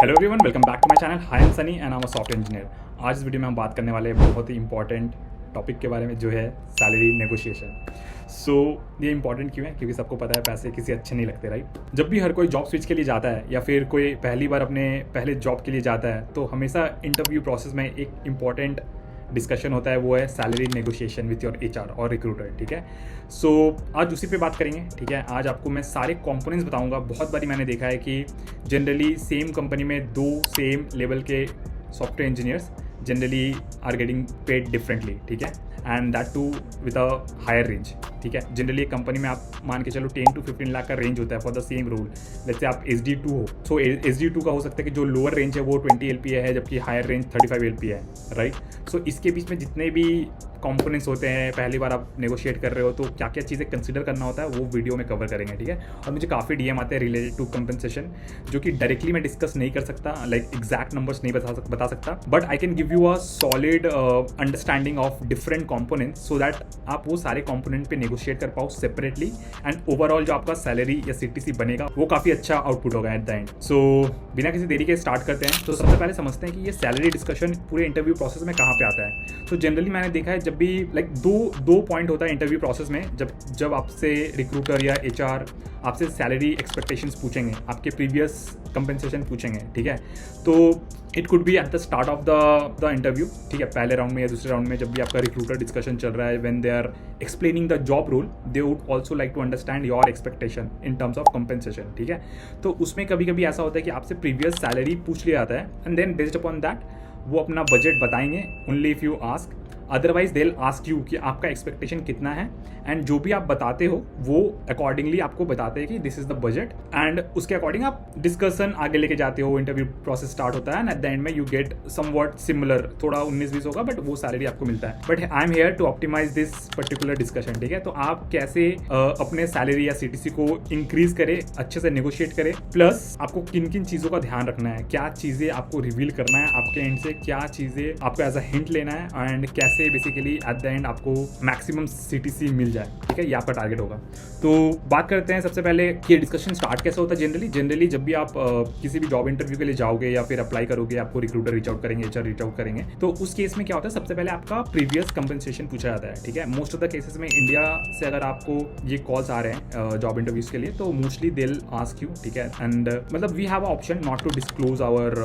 Hello everyone, welcome back to my channel. Hi am Sunny and I am a software engineer. आज इस video में हम बात करने वाले हैं बहुत ही इंपॉर्टेंट टॉपिक के बारे में, जो है सैलरी नेगोशिएशन। ये इंपॉर्टेंट क्यों है? क्योंकि सबको पता है पैसे किसी अच्छे नहीं लगते, राइट। जब भी हर कोई जॉब स्विच के लिए जाता है या फिर कोई पहली बार अपने पहले जॉब के लिए जाता है, तो हमेशा इंटरव्यू प्रोसेस में एक इंपॉर्टेंट डिस्कशन होता है, वो है salary negotiation with your HR और रिक्रूटर, ठीक है। आज उसी पे बात करेंगे, ठीक है। आज आपको मैं सारे कंपोनेंट्स बताऊंगा। बहुत बारी मैंने देखा है कि जनरली सेम कंपनी में दो सेम लेवल के software engineers generally are getting paid differently, ठीक है, and that too with a higher range, ठीक है। जनरली एक कंपनी में आप मान के चलो 10 to 15 लाख का रेंज होता है फॉर द सेम रोल। जैसे आप SD2 हो, सो SD2 का हो सकता है कि जो लोअर रेंज है वो 20 LPA है, जबकि हायर रेंज 35 LPA है, राइट। सो इसके बीच में जितने भी कंपोनेंट्स होते हैं, पहली बार आप नेगोशिएट कर रहे हो तो क्या क्या चीज़ें कंसिडर करना होता है, वो वीडियो में कवर करेंगे, ठीक है। और मुझे काफ़ी DM आते हैं रिलेटेड टू कंपनसेशन, जो कि डायरेक्टली मैं डिस्कस नहीं कर सकता, लाइक एग्जैक्ट नंबर्स नहीं बता सकता, but I can give you a solid understanding of different components, so that आप वो सारे कंपोनेंट पे नेगोशिएट कर पाओ सेपरेटली, एंड ओवरऑल जो आपका सैलरी या CTC बनेगा वो काफ़ी अच्छा आउटपुट होगा एट द एंड। सो बिना किसी देरी के स्टार्ट करते हैं। तो सबसे पहले समझते हैं कि ये सैलरी डिस्कशन पूरे इंटरव्यू प्रोसेस में कहाँ पे आता है। तो जनरली मैंने देखा है, जब भी लाइक दो पॉइंट होता है इंटरव्यू प्रोसेस में, जब आपसे रिक्रूटर या HR आपसे सैलरी एक्सपेक्टेशंस पूछेंगे, आपके प्रीवियस कंपनसेशन पूछेंगे, ठीक है। तो it could be at the start of the interview, ठीक है, पहले राउंड में या दूसरे राउंड में, जब भी आपका रिक्रूटर डिस्कशन चल रहा है, when they are explaining the job role, they would also like to understand your expectation in terms of compensation, ठीक है। तो उसमें कभी कभी ऐसा होता है कि आपसे प्रीवियस सैलरी पूछ लिया जाता है, and then based upon that वो अपना बजट बताएंगे, only if you ask. Otherwise they will ask you कि आपका एक्सपेक्टेशन कितना है, एंड जो भी आप बताते हो वो अकॉर्डिंगली आपको बताते हैं कि this is the budget, and उसके अकॉर्डिंग आप डिस्कशन आगे लेके जाते हो। इंटरव्यू प्रोसेस स्टार्ट होता है, एंड एट द एंड में यू गेट समवॉट सिमिलर, थोड़ा 19-20 होगा, बट वो सैलरी आपको मिलता है। But I am here to optimise this particular discussion, ठीक है। तो आप कैसे अपने सैलरी या CTC को इंक्रीज करें, अच्छे से नेगोशिएट करें, प्लस आपको किन किन चीज़ों का ध्यान रखना है, क्या चीज़ें आपको रिवील करना है आपके एंड से, क्या चीज़ें आपको एज अ हिंट लेना है, एंड कैसे बेसिकली एट द एंड आपको मैक्सिमम CTC मिल जाए, ठीक है, ये आपका टारगेट होगा। तो बात करते हैं सबसे पहले कि डिस्कशन स्टार्ट कैसे होता है। जनरली जब भी आप किसी भी जॉब इंटरव्यू के लिए जाओगे या फिर अप्लाई करोगे, आपको रिक्रूटर रीच आउट करेंगे, HR रीच आउट करेंगे, तो उस केस में क्या होता है, सबसे पहले आपका प्रीवियस कंपनसेशन पूछा जाता है, ठीक है। मोस्ट ऑफ द केसेस में इंडिया से अगर आपको ये कॉल्स आ रहे हैं जॉब इंटरव्यूज के लिए, तो mostly they will ask you, ठीक है, एंड मतलब we have a option not to disclose our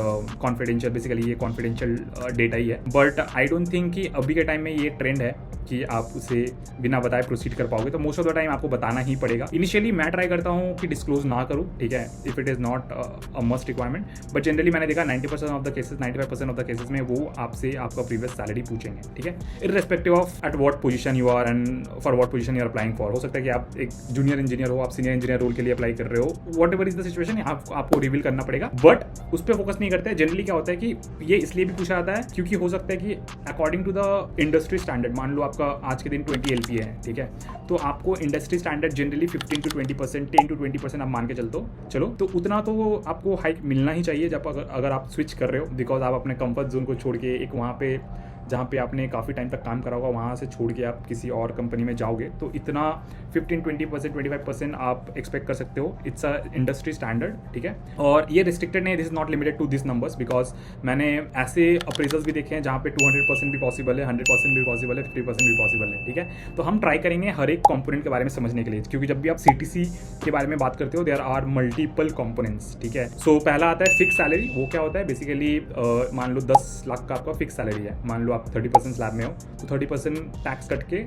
confidential, basically ये कॉन्फिडेंशियल डेटा ही है, बट आई डोंट थिंक कि अभी के टाइम में ये ट्रेंड है कि आप उसे बिना बताए प्रोसीड कर पाओगे। तो मोस्ट ऑफ द टाइम आपको बताना ही पड़ेगा। इनिशियली मैं ट्राई करता हूँ कि डिस्क्लोज ना करूँ, ठीक है, if it is not a must requirement, but generally मैंने देखा 90% of the cases, 95% of the cases में वो आपसे आपका प्रीवियस सैलरी पूछेंगे, ठीक है, irrespective of at what position you are and for what position you are applying for. हो सकता है कि आप एक जूनियर इंजीनियर हो, आप सीनियर इंजीनियर रोल के लिए अप्लाई कर रहे हो, what ever is the situation, आपको रिवील करना पड़ेगा, बट उस पर फोकस नहीं करते। जनरली क्या होता है कि ये इसलिए भी पूछा जाता है क्योंकि हो सकता है कि according to the industry standard, मान लो आपका आज के दिन 20 LPA है, ठीक है, तो आपको industry standard generally 15 to 20%, 10 to 20% आप मान के चलो, तो उतना तो आपको हाइक मिलना ही चाहिए जब अगर आप स्विच कर रहे हो, बिकॉज आप अपने कंफर्ट जोन को छोड़ के एक वहाँ पे जहाँ पे आपने काफ़ी टाइम तक काम करा होगा, वहाँ से छोड़ के आप किसी और कंपनी में जाओगे, तो इतना 15-20%, 25% आप एक्सपेक्ट कर सकते हो। इट्स अ इंडस्ट्री स्टैंडर्ड, ठीक है, और ये रिस्ट्रिक्टेड नहीं, this is not limited to this numbers, because मैंने ऐसे अप्रेजल्स भी देखे हैं जहाँ पे 200% भी पॉसिबल है, 100% भी पॉसिबल है, 50% भी पॉसिबल है, ठीक है। तो हम ट्राई करेंगे हर एक कॉम्पोनेंट के बारे में समझने के लिए, क्योंकि जब भी आप CTC के बारे में बात करते हो, देयर आर मल्टीपल कॉम्पोनेंट्स, ठीक है। सो पहला आता है फिक्स सैलरी। वो क्या होता है, बेसिकली मान लो 10 लाख का आपका फिक्स सैलरी है, मान लो आप 30% स्लैब में हो, तो 30% टैक्स कट के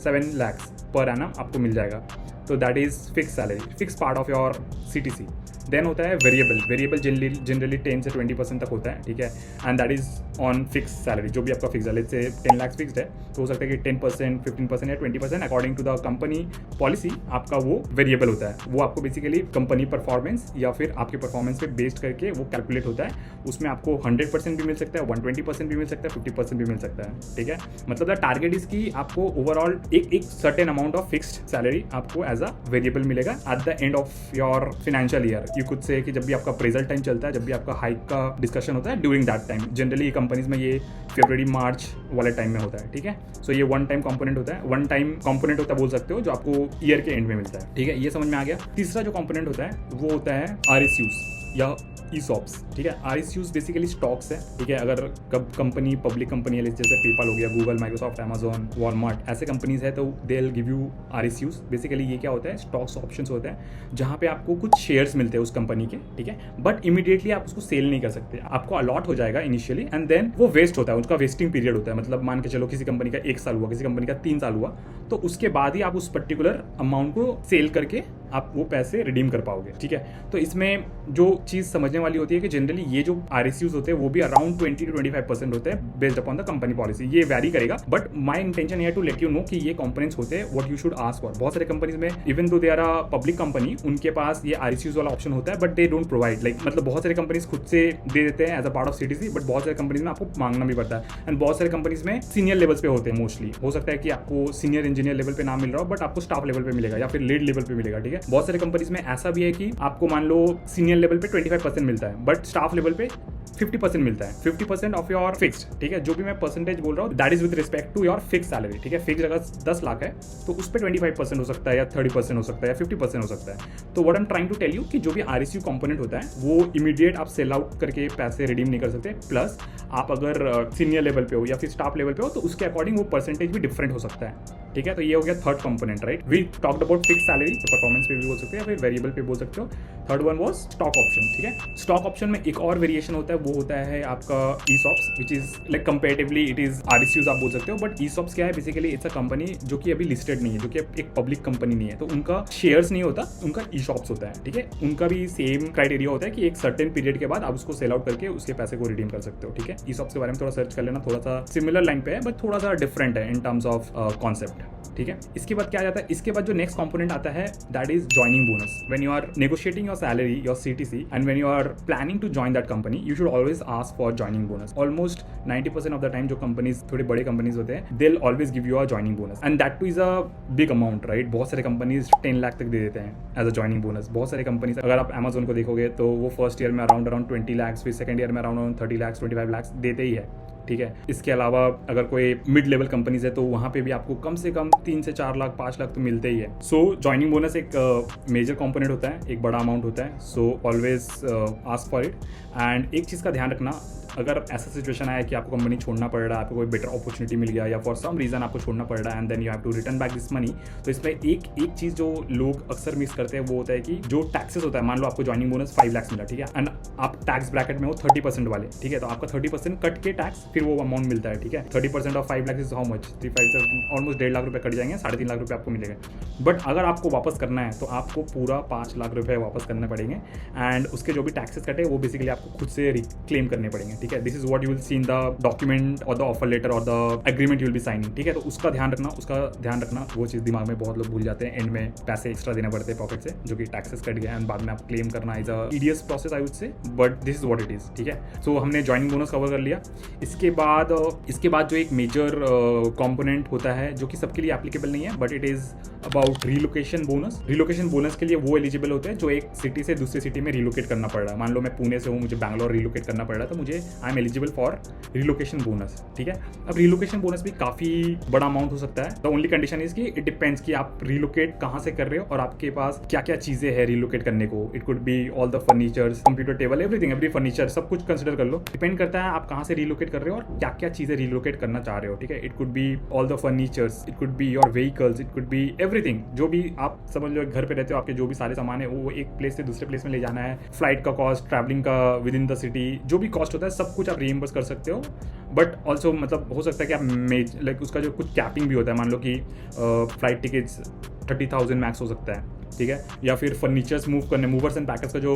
7 lakhs पर एनम आपको मिल जाएगा। तो that is fix salary, fix part of your CTC। Then होता है वेरिएबल जनरली 10 से 20% तक होता है, ठीक है, and that is on fix salary. जो भी आपका फिक्स है, लेट्स से 10 लाख फिक्स्ड है, तो हो सकता है कि 10%, 15% या 20% according to the company policy आपका वो वेरिएबल होता है। वो आपको बेसिकली कंपनी परफॉर्मेंस या फिर आपके परफॉर्मेंस पे बेस्ड करके वो कैलकुलेट होता है। उसमें आपको 100% भी मिल सकता है, 120% भी मिल सकता है, 50% भी मिल सकता है, ठीक है। मतलब द टारगेट इज की आपको ओवरऑल एक certain amount of fixed salary आपको एज अ वेरिएबल मिलेगा eight the end of your financial year. You could say कि जब भी आपका अप्रेजल टाइम चलता है, जब भी आपका हाइक का डिस्कशन होता है, during that time, generally companies में ये फरवरी मार्च वाले टाइम में होता है, ठीक है। सो ये वन टाइम कंपोनेंट होता है, बोल सकते हो, जो आपको ईयर के एंड में मिलता है, ठीक है। ये समझ में आ गया। तीसरा जो कंपोनेंट होता है वो होता है RSUs या ESOPs, ठीक है। RSUs बेसिकली स्टॉक्स है, ठीक है। अगर कंपनी पब्लिक कंपनी है जैसे पेपल हो गया, गूगल, माइक्रोसॉफ्ट, अमेजोन, वॉलमार्ट, ऐसे कंपनीज है तो they will give you RSUs। Basically ये क्या होता है, स्टॉक्स ऑप्शंस होते हैं जहाँ पे आपको कुछ शेयर्स मिलते हैं उस कंपनी के, ठीक है। बट इमीडिएटली आप उसको सेल नहीं कर सकते, आपको अलॉट हो जाएगा इनिशियली एंड देन वो वेस्ट होता है, उसका वेस्टिंग पीरियड होता है। मतलब मान के चलो किसी कंपनी का 1 साल हुआ, किसी कंपनी का 3 साल हुआ, तो उसके बाद ही आप उस पर्टिकुलर अमाउंट को सेल करके आप वो पैसे रिडीम कर पाओगे, ठीक है। तो इसमें जो चीज़ समझने वाली होती है कि जनरली ये जो RSUs होते हैं वो भी अराउंड 20 to 25% होते हैं based upon the company policy. ये वैरी करेगा, बट माय इंटेंशन है टू लेट यू नो कि ये कंपोनेंट्स होते हैं what you should ask for. बहुत सारे कंपनीज में even though they are a public company, उनके पास ये RSUs वाला ऑप्शन होता है but they don't provide, like मतलब बहुत सारे कंपनीज खुद से दे देते हैं as a part of CTC, but बहुत सारे कंपनीज में आपको मांगना भी पड़ता है। एंड बहुत सारे कंपनीज में सीनियर लेवल्स पे होते हैं मोस्टली। हो सकता है कि आपको सीनियर इंजीनियर लेवल पे ना मिल रहा हो बट आपको स्टाफ लेवल पे मिलेगा या फिर लीड लेवल पे मिलेगा, ठीक है। बहुत सारे कंपनीज में ऐसा भी है कि आपको मान लो सीनियर लेवल पे 25% मिलता है बट स्टाफ लेवल पे 50% मिलता है, 50% ऑफ योर फिक्स्ड, ठीक है। जो भी मैं परसेंटेज बोल रहा हूँ that is with respect to your fix salary, ठीक है। फिक्स अगर 10 लाख है तो उस पर 25% हो सकता है या 30% हो सकता है या 50% हो सकता है। तो what I am trying to tell you कि जो भी RSU कंपोनेंट होता है वो इमीडिएट आप सेल आउट करके पैसे रिडीम नहीं कर सकते। प्लस आप अगर सीनियर लेवल पे हो या फिर स्टाफ लेवल पे हो तो उसके अकॉर्डिंग वो परसेंटेज भी डिफरेंट हो सकता है, ठीक है। तो ये हो गया third component, right. We talked about fix salary, तो परफॉर्मेंस पे भी बोल सकते हो या फिर वेरिएबल पे बोल सकते हो। Third one was stock option, ठीक है। स्टॉक ऑप्शन में एक और वेरिएशन होता है, वो होता है आपका ESOPs, which is like comparatively it is RSUs आप बोल सकते हो। बट ESOPs क्या है, बेसिकली इट्स अ कंपनी जो कि अभी लिस्टेड नहीं है, जो कि एक पब्लिक कंपनी नहीं है, तो उनका शेयर्स नहीं होता, उनका ESOPs होता है, ठीक है। उनका भी सेम क्राइटेरिया होता है कि एक सर्टेन पीरियड के बाद आप उसको सेल आउट करके उसके पैसे को रिडीम कर सकते हो, ठीक है। ESOPs के बारे में थोड़ा सर्च कर लेना, थोड़ा सा सिमिलर लाइन पे है बट थोड़ा सा डिफरेंट है इन टर्म्स ऑफ कॉन्सेप्ट, ठीक है। इसके बाद क्या आ जाता है, इसके बाद जो नेक्स्ट कंपोनेंट आता है that is joining bonus. When you are negotiating your salary, your CTC, and when you are planning to join that company, you should always ask for joining bonus. Almost 90% of the time जो companies थोड़े बड़े companies होते हैं they will always give you a joining bonus and that too is a big amount, right. बहुत सारे companies 10 lakh तक दे देते हैं एज अ जॉइनिंग बोनस। बहुत सारे कंपनीज, अगर आप Amazon को देखोगे तो वो फर्स्ट ईयर में अराउंड 20 lakhs, फिर सेकंड ईयर में अराउंड 30 lakhs 25 lakhs देते ही है, ठीक है। इसके अलावा अगर कोई मिड लेवल कंपनीज है तो वहाँ पे भी आपको कम से कम 3 से 4 लाख 5 लाख तो मिलते ही है। सो जॉइनिंग बोनस एक मेजर कंपोनेंट होता है, एक बड़ा अमाउंट होता है। So always ask for it. And एक चीज़ का ध्यान रखना, अगर ऐसा सिचुएशन आया कि आपको कंपनी छोड़ना पड़ रहा है, आपको कोई बेटर अपॉर्चुनिटी मिल गया या फॉर सम रीजन आपको छोड़ना पड़ रहा है and then you have to return back this money, तो इसमें एक चीज़ जो लोग अक्सर मिस करते हैं वो होता है कि जो टैक्सेस होता है, मान लो आपको जॉइनिंग बोनस 5 लाख मिला, ठीक है, एंड आप टैक्स ब्रैकेट में हो 30% वाले, ठीक है, तो आपका 30% कट के टैक्स फिर वो अमाउंट मिलता है, ठीक है। 30% of 5 lakh is how much, 3 almost 1.5 lakh रुपये कट जाएंगे, 3.5 लाख रुपये आपको मिलेंगे। बट अगर आपको वापस करना है तो आपको पूरा 5 लाख रुपये वापस करने पड़ेंगे एंड उसके जो भी टैक्सेस कटे वो बेसिकली आपको खुद से क्लेम करने पड़ेंगे, ठीक है। This is what you will see in the document और द ऑफर लेटर और the agreement you will be signing, ठीक है। तो उसका ध्यान रखना, वो चीज़ दिमाग में बहुत लोग भूल जाते हैं। एंड में पैसे एक्स्ट्रा देना पड़ते हैं पॉकेट से, जो कि टैक्सेस कट गया एंड बाद में आप क्लेम करना is a tedious process I would say, but this is what it is, ठीक है। सो हमने जॉइनिंग बोनस कवर कर लिया। इसके बाद जो एक मेजर कंपोनेंट होता है जो कि सबके लिए एप्लीकेबल नहीं है but it is about relocation bonus. Relocation bonus के लिए वो एलिजिबल होते हैं जो एक सिटी से दूसरे सिटी में रिलोकेट करना पड़ रहा है। मान लो मैं पुणे से हूँ, मुझे बैंगलोर रिलोकेट करना पड़ रहा है, तो मुझे I am eligible for relocation bonus, ठीक है। अब रिलोकेशन बोनस भी काफ़ी बड़ा अमाउंट हो सकता है। द ओनली कंडीशन इज कि इट डिपेंड्स कि आप रिलोकेट कहाँ से कर रहे हो और आपके पास क्या क्या चीज़ें हैं रिलोकेट करने को। It could be all the furnitures, computer table, everything, every furniture, सब कुछ कंसिडर कर लो। डिपेंड करता है आप कहाँ से रिलोकेट कर रहे हो और क्या क्या चीज़ें रिलोकेट करना चाह रहे हो, ठीक है। It could be all the furnitures, it could be your vehicles, it could be everything. जो भी आप समझ लो, घर पे रहते हो, आपके जो भी सारे सामान है वो एक प्लेस से दूसरे प्लेस में ले जाना है, फ्लाइट का कॉस्ट, ट्रैवलिंग का विद इन द सिटी, जो भी कॉस्ट होता है सब कुछ आप रीइंबर्स कर सकते हो। बट ऑल्सो मतलब हो सकता है कि आप लाइक उसका जो कुछ कैपिंग भी होता है, मान लो कि फ्लाइट टिकट्स 30,000 मैक्स हो सकता है, ठीक है, या फिर फर्नीचर्स मूव करने, मूवर्स एंड पैकर्स का जो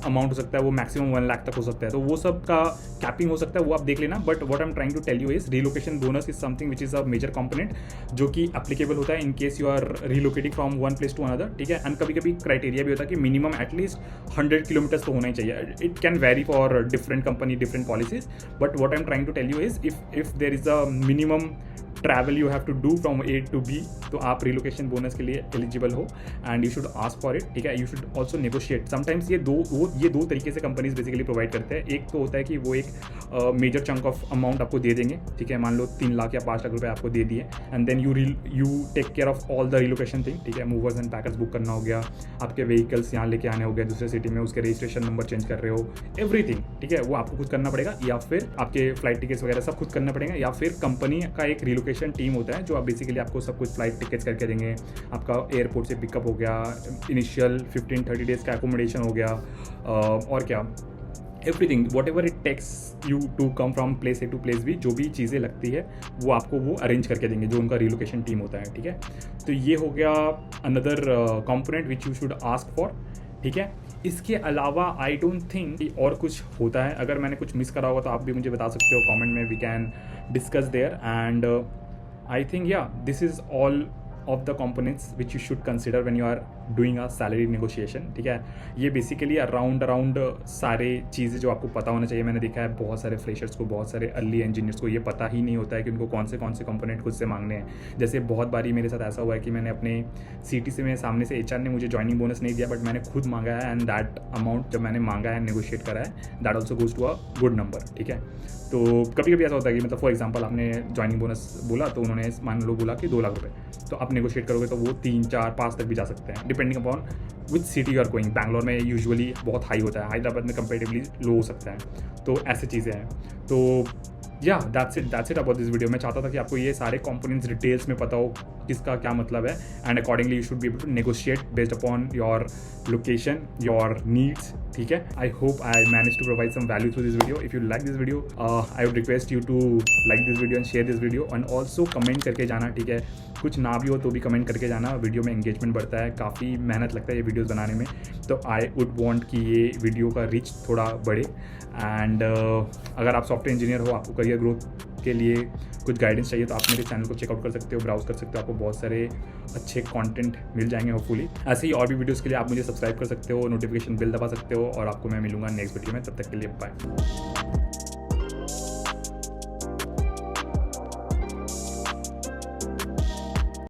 अमाउंट हो सकता है वो मैक्सिमम 1 लाख तक हो सकता है, तो वो सब का कैपिंग हो सकता है, वो आप देख लेना। But what I am trying to tell you is relocation bonus is something which is a major component जो कि एप्लीकेबल होता है in case you are relocating from one place to another, ठीक है। एंड कभी कभी क्राइटेरिया भी होता है कि मिनिमम एटलीस्ट 100 किलोमीटर्स तो होना ही चाहिए। It can vary for different company, different policies, but what I am trying to tell you is if there is a minimum travel you have to do from A to B, तो आप relocation bonus के लिए eligible हो and you should ask for it, ठीक है। You should also negotiate. Sometimes ये दो तरीके से कंपनीज बेसिकली प्रोवाइड करते हैं। एक तो होता है कि वो एक मेजर चंक ऑफ अमाउंट आपको दे देंगे, ठीक है, मान लो 3 लाख या 5 लाख रुपए आपको दे दिए, and then you take care of all the relocation thing, ठीक है। मूवर्स एंड पैकर्स बुक करना हो गया, आपके व्हीकल्स यहाँ लेके आने हो गए दूसरे सिटी में, उसके रजिस्ट्रेशन नंबर चेंज कर रहे हो, एवरीथिंग, ठीक है, वो आपको खुद करना पड़ेगा, या फिर आपके फ्लाइट टिकट्स वगैरह सब खुद करना पड़ेगा, या फिर कंपनी का एक रिलोकेशन टीम होता है जो आप बेसिकली आपको सब कुछ फ्लाइट टिकट्स करके देंगे, आपका एयरपोर्ट से पिकअप हो गया, इनिशियल 15-30 डेज़ का एकोमोडेशन हो गया, और क्या, everything whatever it takes you to come from place A to place B, जो भी चीज़ें लगती है वो आपको वो अरेंज करके देंगे, जो उनका रिलोकेशन टीम होता है, ठीक है। तो ये हो गया another component which you should ask for, ठीक है। इसके अलावा आई डोंट थिंक और कुछ होता है। अगर मैंने कुछ मिस करा होगा तो आप भी मुझे बता सकते हो कमेंट में, we can discuss there, and I think yeah this is all of the components which you should consider when you are doing a salary negotiation, ठीक है। ये बेसिकली अराउंड सारे चीज़ें जो आपको पता होना चाहिए। मैंने देखा है बहुत सारे फ्रेशर्स को, बहुत सारे अर्ली इंजीनियर्स को ये पता ही नहीं होता है कि उनको कौन से कंपोनेंट खुद से मांगने हैं। जैसे बहुत बारी मेरे साथ ऐसा हुआ है कि मैंने अपने CT से में सामने से HR ने मुझे ज्वाइनिंग बोनस नहीं दिया, बट मैंने खुद मांगा है, एंड दैट अमाउंट जब मैंने मांगा है, नेगोशिएट करा है, that also goes to a good number, ठीक है। तो कभी कभी ऐसा होता है कि मतलब फॉर एग्जांपल आपने ज्वाइनिंग बोनस बोला तो उन्होंने मान लो बोला कि 2 लाख रुपए, तो आप नेगोशिएट करोगे तो वो 3, 4, 5 तक भी जा सकते हैं, depending upon which city you are going. Bangalore में यूजुअली बहुत हाई होता है, हैदराबाद में कंपेरेटिवली लो हो सकता है, तो ऐसी चीज़ें हैं। तो या that's it about this video. मैं चाहता था कि आपको ये सारे कंपोनेंट्स डिटेल्स में पता हो किसका क्या मतलब है, and accordingly you should be able to negotiate based upon your location, your needs, ठीक है। I hope I manage to provide some value through this video. If you like this video, I would request you to like this video and share this video, and also comment करके जाना, ठीक है। कुछ ना भी हो तो भी कमेंट करके जाना, वीडियो में एंगेजमेंट बढ़ता है, काफ़ी मेहनत लगता है ये वीडियोज़ बनाने में, तो आई वुड वांट कि ये वीडियो का रीच थोड़ा बढ़े। एंड अगर आप सॉफ्टवेयर इंजीनियर हो, आपको करियर ग्रोथ के लिए कुछ गाइडेंस चाहिए, तो आप मेरे चैनल को चेकआउट कर सकते हो, ब्राउज कर सकते हो, आपको बहुत सारे अच्छे कंटेंट मिल जाएंगे होपफुली। ऐसे ही और भी वीडियोस के लिए आप मुझे सब्सक्राइब कर सकते हो, नोटिफिकेशन बेल दबा सकते हो, और आपको मैं मिलूंगा नेक्स्ट वीडियो में। तब तक के लिए बाय।